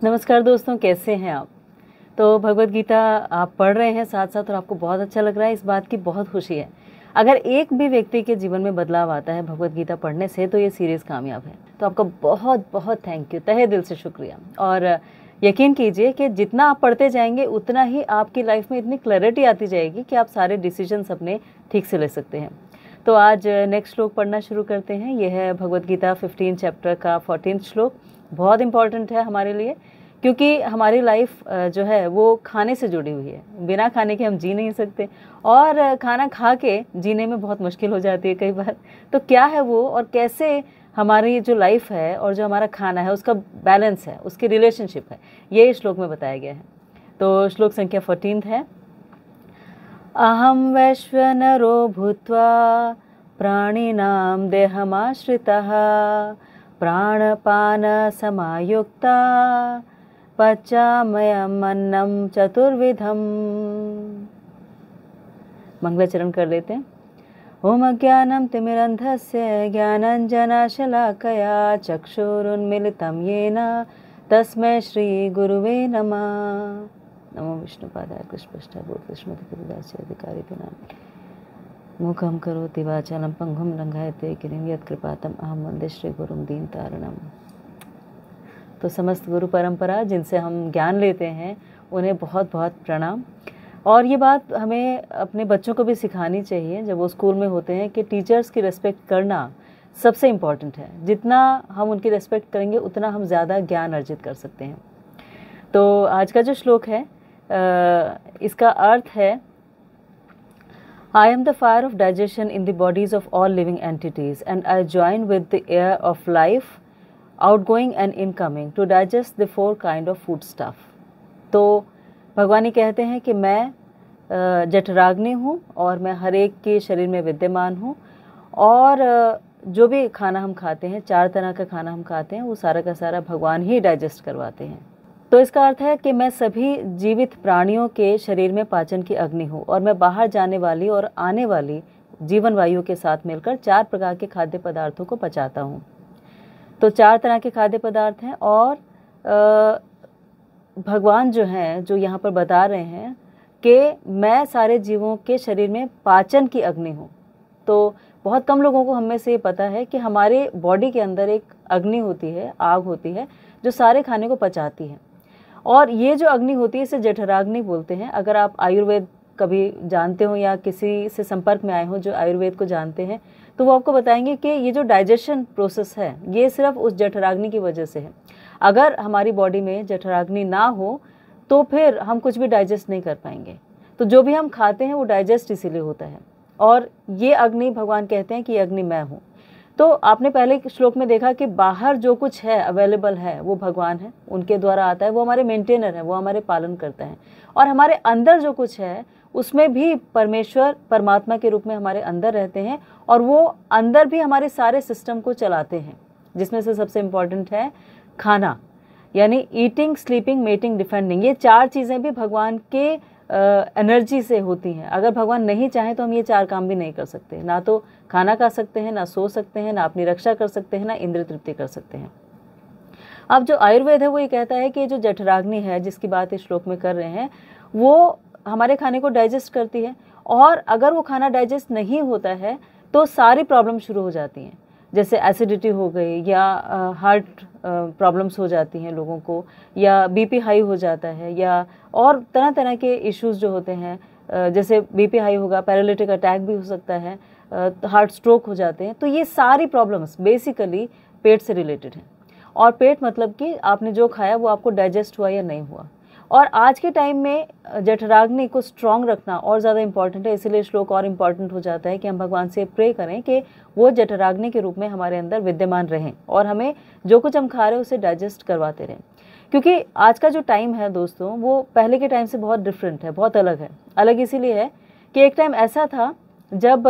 नमस्कार दोस्तों, कैसे हैं आप। तो भगवत गीता आप पढ़ रहे हैं साथ साथ और आपको बहुत अच्छा लग रहा है, इस बात की बहुत खुशी है। अगर एक भी व्यक्ति के जीवन में बदलाव आता है भगवत गीता पढ़ने से तो ये सीरीज़ कामयाब है। तो आपका बहुत बहुत थैंक यू, तहे दिल से शुक्रिया। और यकीन कीजिए कि जितना आप पढ़ते जाएंगे उतना ही आपकी लाइफ में इतनी क्लैरिटी आती जाएगी कि आप सारे डिसीजंस अपने ठीक से ले सकते हैं। तो आज नेक्स्ट श्लोक पढ़ना शुरू करते हैं। यह है भगवत गीता 15 चैप्टर का 14 श्लोक। बहुत इंपॉर्टेंट है हमारे लिए, क्योंकि हमारी लाइफ जो है वो खाने से जुड़ी हुई है। बिना खाने के हम जी नहीं सकते और खाना खा के जीने में बहुत मुश्किल हो जाती है कई बार। तो क्या है वो और कैसे हमारी जो लाइफ है और जो हमारा खाना है उसका बैलेंस है, उसकी रिलेशनशिप है, ये इस श्लोक में बताया गया है। तो श्लोक संख्या 14 है। अहम वैश्वानरो भूत्वा प्राणिनां देहमाश्रितः प्राणपान समायुक्ता पचामयमन्नं चतुर्विधम्। मंगलाचरण कर लेते हैं। ओम अज्ञानं तिमिरन्धस्य ज्ञानाञ्जनशलाकया चक्षुरुन्मीलितं येन तस्मै श्री गुरुवे नमः। नमो विष्णुपादाय कृष्णपृष्ठाय भूतस्मृतिपुरुषाधिकारिणां मुखं करोति वाचालं पंगुं लंघयते गिरिं यत्कृपातम् अहं वन्दे श्री गुरुं दीनतारिणम्। तो समस्त गुरु परंपरा जिनसे हम ज्ञान लेते हैं उन्हें बहुत बहुत प्रणाम। और ये बात हमें अपने बच्चों को भी सिखानी चाहिए जब वो स्कूल में होते हैं कि टीचर्स की रिस्पेक्ट करना सबसे इम्पॉर्टेंट है। जितना हम उनकी रिस्पेक्ट करेंगे उतना हम ज़्यादा ज्ञान अर्जित कर सकते हैं। तो आज का जो श्लोक है इसका अर्थ है, I am the fire of digestion in the bodies of all living entities and I join with the air of life outgoing and incoming to digest the 4 kind of food stuff। तो भगवान ही कहते हैं कि मैं जठराग्नि हूँ और मैं हर एक के शरीर में विद्यमान हूँ और जो भी खाना हम खाते हैं, 4 तरह का खाना हम खाते हैं, वो सारा का सारा भगवान ही डाइजेस्ट करवाते हैं। तो इसका अर्थ है कि मैं सभी जीवित प्राणियों के शरीर में पाचन की अग्नि हूँ और मैं बाहर जाने वाली और आने वाली जीवन वायु के साथ मिलकर 4 प्रकार के खाद्य पदार्थों को पचाता हूँ। तो 4 तरह के खाद्य पदार्थ हैं और भगवान जो हैं, जो यहाँ पर बता रहे हैं कि मैं सारे जीवों के शरीर में पाचन की अग्नि हूँ। तो बहुत कम लोगों को हम में से ये पता है कि हमारे बॉडी के अंदर एक अग्नि होती है, आग होती है, जो सारे खाने को पचाती है। और ये जो अग्नि होती है इसे जठराग्नि बोलते हैं। अगर आप आयुर्वेद कभी जानते हो या किसी से संपर्क में आए हो जो आयुर्वेद को जानते हैं तो वो आपको बताएंगे कि ये जो डाइजेशन प्रोसेस है ये सिर्फ उस जठराग्नि की वजह से है। अगर हमारी बॉडी में जठराग्नि ना हो तो फिर हम कुछ भी डाइजेस्ट नहीं कर पाएंगे। तो जो भी हम खाते हैं वो डाइजेस्ट इसीलिए होता है। और ये अग्नि भगवान कहते हैं कि ये अग्नि मैं हूँ। तो आपने पहले श्लोक में देखा कि बाहर जो कुछ है अवेलेबल है वो भगवान है, उनके द्वारा आता है, वो हमारे मेंटेनर है, वो हमारे पालन करता है। और हमारे अंदर जो कुछ है उसमें भी परमेश्वर परमात्मा के रूप में हमारे अंदर रहते हैं और वो अंदर भी हमारे सारे सिस्टम को चलाते हैं, जिसमें से सबसे इम्पॉर्टेंट है खाना, यानी ईटिंग, स्लीपिंग, मेटिंग, डिफेंडिंग। ये 4 चीज़ें भी भगवान के एनर्जी से होती हैं। अगर भगवान नहीं चाहें तो हम ये 4 काम भी नहीं कर सकते। ना तो खाना खा सकते हैं, ना सो सकते हैं, ना अपनी रक्षा कर सकते हैं, ना इंद्रिय तृप्ति कर सकते हैं। अब जो आयुर्वेद है वो ये कहता है कि जो जठराग्नि है जिसकी बात इस श्लोक में कर रहे हैं वो हमारे खाने को डाइजेस्ट करती है। और अगर वो खाना डाइजेस्ट नहीं होता है तो सारी प्रॉब्लम शुरू हो जाती हैं, जैसे एसिडिटी हो गई या हार्ट प्रॉब्लम्स हो जाती हैं लोगों को, या बीपी हाई हो जाता है, या और तरह तरह के इश्यूज जो होते हैं, जैसे बीपी हाई होगा, पैरालिटिक अटैक भी हो सकता है, हार्ट स्ट्रोक हो जाते हैं। तो ये सारी प्रॉब्लम्स बेसिकली पेट से रिलेटेड हैं। और पेट मतलब कि आपने जो खाया वो आपको डाइजेस्ट हुआ या नहीं हुआ। और आज के टाइम में जठराग्नि को स्ट्रॉन्ग रखना और ज़्यादा इंपॉर्टेंट है, इसीलिए श्लोक और इम्पॉर्टेंट हो जाता है कि हम भगवान से प्रे करें कि वो जठराग्नि के रूप में हमारे अंदर विद्यमान रहें और हमें जो कुछ हम खा रहे हैं उसे डाइजेस्ट करवाते रहें। क्योंकि आज का जो टाइम है दोस्तों वो पहले के टाइम से बहुत डिफरेंट है, बहुत अलग है। अलग इसीलिए है कि एक टाइम ऐसा था जब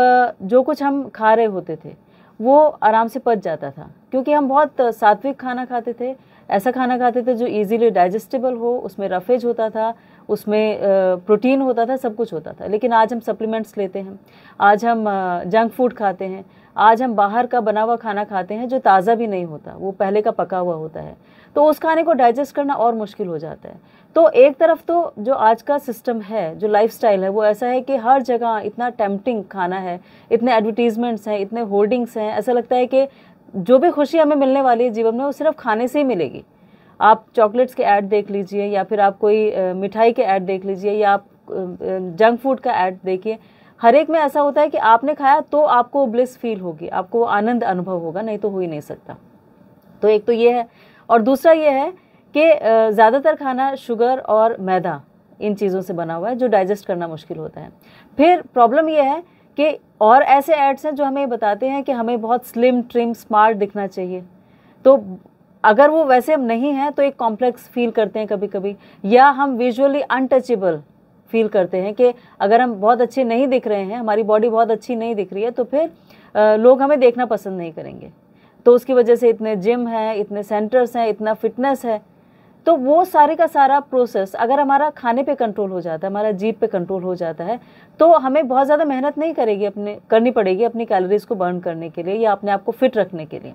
जो कुछ हम खा रहे होते थे वो आराम से पच जाता था, क्योंकि हम बहुत सात्विक खाना खाते थे, ऐसा खाना खाते थे जो इजीली डाइजेस्टेबल हो, उसमें रफेज होता था, उसमें प्रोटीन होता था, सब कुछ होता था। लेकिन आज हम सप्लीमेंट्स लेते हैं, आज हम जंक फूड खाते हैं, आज हम बाहर का बना हुआ खाना खाते हैं जो ताज़ा भी नहीं होता, वो पहले का पका हुआ होता है। तो उस खाने को डाइजेस्ट करना और मुश्किल हो जाता है। तो एक तरफ तो जो आज का सिस्टम है, जो लाइफस्टाइल है, वो ऐसा है कि हर जगह इतना टेम्पटिंग खाना है, इतने एडवर्टीजमेंट्स हैं, इतने होर्डिंग्स हैं, ऐसा लगता है कि जो भी खुशी हमें मिलने वाली है जीवन में वो सिर्फ खाने से ही मिलेगी। आप चॉकलेट्स के ऐड देख लीजिए, या फिर आप कोई मिठाई के ऐड देख लीजिए, या आप जंक फूड का ऐड देखिए, हर एक में ऐसा होता है कि आपने खाया तो आपको ब्लिस फील होगी, आपको आनंद अनुभव होगा, नहीं तो हो ही नहीं सकता। तो एक तो ये है, और दूसरा ये है कि ज़्यादातर खाना शुगर और मैदा इन चीज़ों से बना हुआ है, जो डाइजेस्ट करना मुश्किल होता है। फिर प्रॉब्लम ये है कि और ऐसे एड्स हैं जो हमें बताते हैं कि हमें बहुत स्लिम ट्रिम स्मार्ट दिखना चाहिए, तो अगर वो वैसे हम नहीं हैं तो एक कॉम्प्लेक्स फील करते हैं कभी कभी, या हम विजुअली अनटचेबल फील करते हैं कि अगर हम बहुत अच्छे नहीं दिख रहे हैं, हमारी बॉडी बहुत अच्छी नहीं दिख रही है, तो फिर लोग हमें देखना पसंद नहीं करेंगे। तो उसकी वजह से इतने जिम हैं, इतने सेंटर्स हैं, इतना फिटनेस है। तो वो सारे का सारा प्रोसेस अगर हमारा खाने पे कंट्रोल हो जाता है, हमारा जीभ पे कंट्रोल हो जाता है, तो हमें बहुत ज़्यादा मेहनत नहीं करनी पड़ेगी अपनी कैलोरीज को बर्न करने के लिए या अपने आप को फिट रखने के लिए।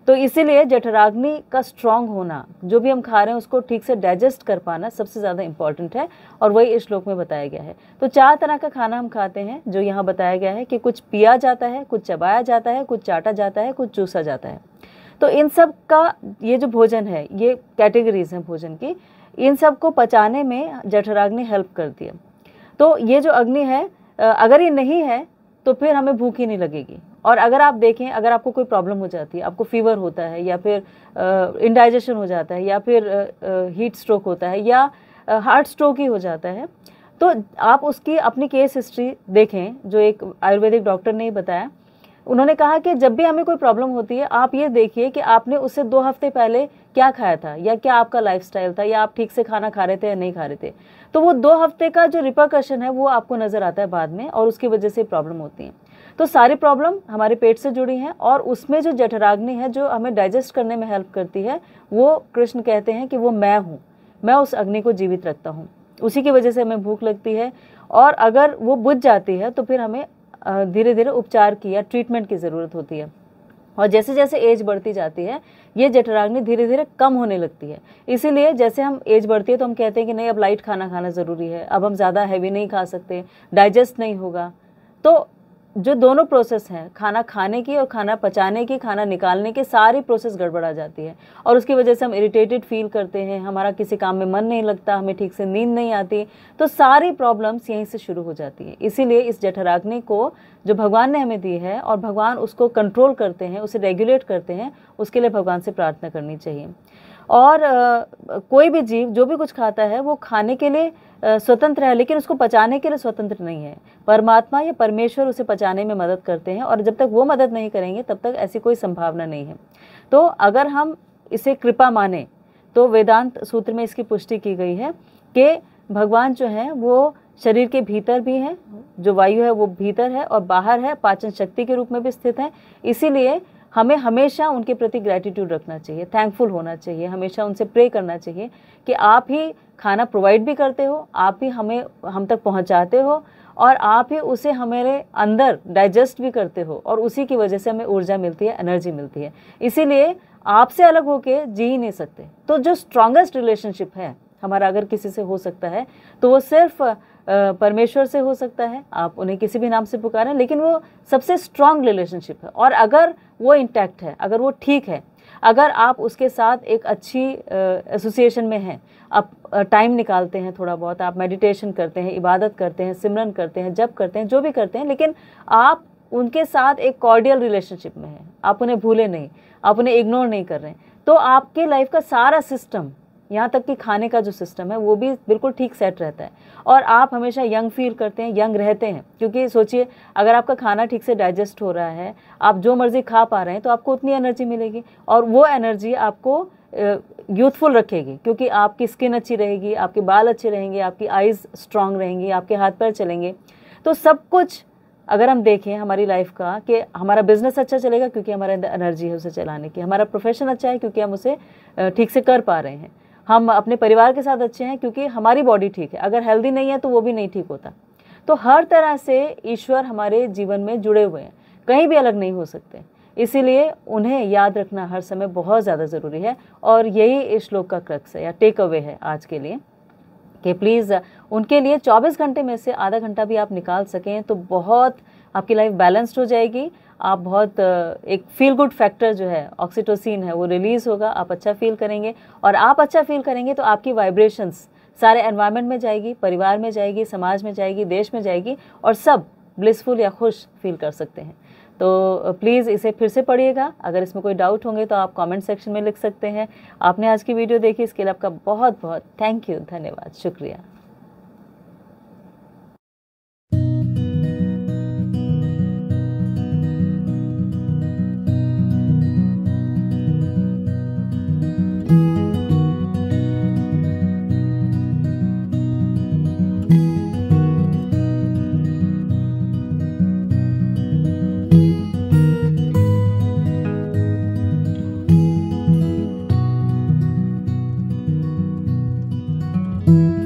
तो इसीलिए जठराग्नि का स्ट्रांग होना, जो भी हम खा रहे हैं उसको ठीक से डाइजेस्ट कर पाना सबसे ज़्यादा इंपॉर्टेंट है, और वही इस श्लोक में बताया गया है। तो 4 तरह का खाना हम खाते हैं, जो यहाँ बताया गया है कि कुछ पिया जाता है, कुछ चबाया जाता है, कुछ चाटा जाता है, कुछ चूसा जाता है। तो इन सब का ये जो भोजन है, ये कैटेगरीज हैं भोजन की, इन सब को पचाने में जठराग्नि हेल्प करती है। तो ये जो अग्नि है, अगर ये नहीं है तो फिर हमें भूख ही नहीं लगेगी। और अगर आप देखें, अगर आपको कोई प्रॉब्लम हो जाती है, आपको फीवर होता है, या फिर इंडाइजेशन हो जाता है, या फिर हीट स्ट्रोक होता है, या हार्ट स्ट्रोक ही हो जाता है, तो आप उसकी अपनी केस हिस्ट्री देखें, जो एक आयुर्वेदिक डॉक्टर ने बताया। उन्होंने कहा कि जब भी हमें कोई प्रॉब्लम होती है, आप ये देखिए कि आपने उससे 2 हफ्ते पहले क्या खाया था, या क्या आपका लाइफस्टाइल था, या आप ठीक से खाना खा रहे थे या नहीं खा रहे थे। तो वो 2 हफ्ते का जो रिपरकशन है वो आपको नजर आता है बाद में, और उसकी वजह से प्रॉब्लम होती है। तो सारी प्रॉब्लम हमारे पेट से जुड़ी हैं, और उसमें जो जठराग्नि है, जो हमें डाइजेस्ट करने में हेल्प करती है, वो कृष्ण कहते हैं कि वो मैं हूँ, मैं उस अग्नि को जीवित रखता हूँ, उसी की वजह से हमें भूख लगती है। और अगर वो बुझ जाती है तो फिर हमें धीरे धीरे उपचार की या ट्रीटमेंट की ज़रूरत होती है। और जैसे जैसे एज बढ़ती जाती है, ये जठराग्नि धीरे धीरे कम होने लगती है। इसीलिए जैसे हम एज बढ़ती है तो हम कहते हैं कि नहीं, अब लाइट खाना खाना ज़रूरी है, अब हम ज़्यादा हैवी नहीं खा सकते, डाइजेस्ट नहीं होगा। तो जो दोनों प्रोसेस हैं, खाना खाने की और खाना पचाने की, खाना निकालने की, सारी प्रोसेस गड़बड़ा जाती है, और उसकी वजह से हम इरिटेटेड फील करते हैं, हमारा किसी काम में मन नहीं लगता, हमें ठीक से नींद नहीं आती। तो सारी प्रॉब्लम्स यहीं से शुरू हो जाती है। इसीलिए इस जठराग्नि को जो भगवान ने हमें दी है, और भगवान उसको कंट्रोल करते हैं, उसे रेगुलेट करते हैं, उसके लिए भगवान से प्रार्थना करनी चाहिए। और कोई भी जीव जो भी कुछ खाता है वो खाने के लिए स्वतंत्र है, लेकिन उसको पचाने के लिए स्वतंत्र नहीं है। परमात्मा या परमेश्वर उसे पचाने में मदद करते हैं, और जब तक वो मदद नहीं करेंगे तब तक ऐसी कोई संभावना नहीं है। तो अगर हम इसे कृपा माने, तो वेदांत सूत्र में इसकी पुष्टि की गई है कि भगवान जो हैं वो शरीर के भीतर भी हैं, जो वायु है वो भीतर है, और बाहर है, पाचन शक्ति के रूप में भी स्थित है। इसीलिए हमें हमेशा उनके प्रति ग्रैटिट्यूड रखना चाहिए, थैंकफुल होना चाहिए, हमेशा उनसे प्रे करना चाहिए कि आप ही खाना प्रोवाइड भी करते हो, आप ही हमें हम तक पहुंचाते हो, और आप ही उसे हमारे अंदर डाइजेस्ट भी करते हो, और उसी की वजह से हमें ऊर्जा मिलती है, एनर्जी मिलती है। इसीलिए आपसे अलग होके जी ही नहीं सकते। तो जो स्ट्रॉन्गेस्ट रिलेशनशिप है हमारा अगर किसी से हो सकता है, तो वो सिर्फ परमेश्वर से हो सकता है। आप उन्हें किसी भी नाम से पुकारें, लेकिन वो सबसे स्ट्रांग रिलेशनशिप है। और अगर वो इंटैक्ट है, अगर वो ठीक है, अगर आप उसके साथ एक अच्छी एसोसिएशन में हैं, आप टाइम निकालते हैं, थोड़ा बहुत आप मेडिटेशन करते हैं, इबादत करते हैं, सिमरन करते हैं, जप करते हैं, जो भी करते हैं, लेकिन आप उनके साथ एक कॉर्डियल रिलेशनशिप में हैं, आप उन्हें भूले नहीं, आप उन्हें इग्नोर नहीं कर रहे हैं, तो आपके लाइफ का सारा सिस्टम, यहाँ तक कि खाने का जो सिस्टम है वो भी बिल्कुल ठीक सेट रहता है, और आप हमेशा यंग फील करते हैं, यंग रहते हैं। क्योंकि सोचिए, अगर आपका खाना ठीक से डाइजेस्ट हो रहा है, आप जो मर्जी खा पा रहे हैं, तो आपको उतनी एनर्जी मिलेगी, और वो एनर्जी आपको यूथफुल रखेगी, क्योंकि आपकी स्किन अच्छी रहेगी, आपके बाल अच्छे रहेंगे, आपकी आइज़ स्ट्रांग रहेंगी, आपके हाथ पैर चलेंगे। तो सब कुछ अगर हम देखें हमारी लाइफ का, कि हमारा बिजनेस अच्छा चलेगा क्योंकि हमारे अंदर एनर्जी है उसे चलाने की, हमारा प्रोफेशन अच्छा है क्योंकि हम उसे ठीक से कर पा रहे हैं, हम अपने परिवार के साथ अच्छे हैं क्योंकि हमारी बॉडी ठीक है, अगर हेल्दी नहीं है तो वो भी नहीं ठीक होता। तो हर तरह से ईश्वर हमारे जीवन में जुड़े हुए हैं, कहीं भी अलग नहीं हो सकते। इसीलिए उन्हें याद रखना हर समय बहुत ज़्यादा ज़रूरी है। और यही इस श्लोक का क्रक्स है या टेक अवे है आज के लिए, कि प्लीज़ उनके लिए 24 घंटे में से आधा घंटा भी आप निकाल सकें तो बहुत आपकी लाइफ बैलेंस्ड हो जाएगी। आप बहुत एक फील गुड फैक्टर जो है ऑक्सीटोसिन है वो रिलीज़ होगा, आप अच्छा फील करेंगे, और आप अच्छा फील करेंगे तो आपकी वाइब्रेशंस सारे एनवायरनमेंट में जाएगी, परिवार में जाएगी, समाज में जाएगी, देश में जाएगी, और सब ब्लिसफुल या खुश फील कर सकते हैं। तो प्लीज़ इसे फिर से पढ़िएगा। अगर इसमें कोई डाउट होंगे तो आप कमेंट सेक्शन में लिख सकते हैं। आपने आज की वीडियो देखी, इसके लिए आपका बहुत बहुत थैंक यू, धन्यवाद, शुक्रिया। thank you